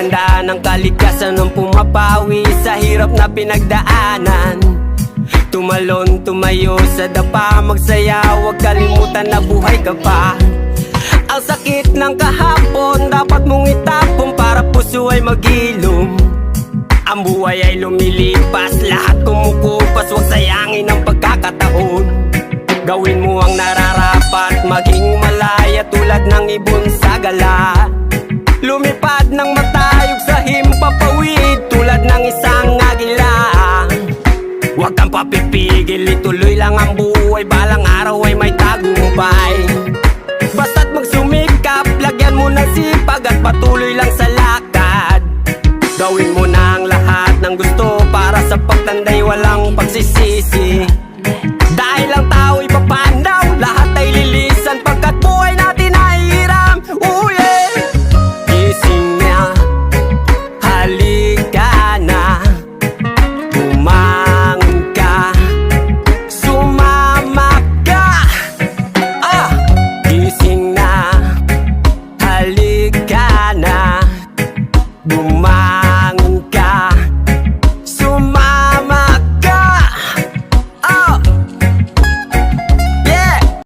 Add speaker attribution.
Speaker 1: Paghandaan ng kalikasan ng pumapawi sa hirap na pinagdaanan. Tumalon, tumayo sa dapa, magsaya, huwag kalimutan na buhay ka pa. Ang sakit ng kahapon, dapat mong itapon para puso ay magilom. Ang buhay ay lumilipas, lahat kumukupas, huwag sayangin ang pagkakataon. Gawin mo ang nararapat, maging malaya tulad ng ibon sa gala. Lumipad ng matayog sa himpapawid tulad ng isang agila. Huwag kang papipigil, ituloy lang ang buhay, balang araw ay may tagumpay. Basta't magsumikap, lagyan mo ng sipag at patuloy lang sa lakad. Gawin mo na ang lahat ng gusto para sa pagtanday walang pagsisisi.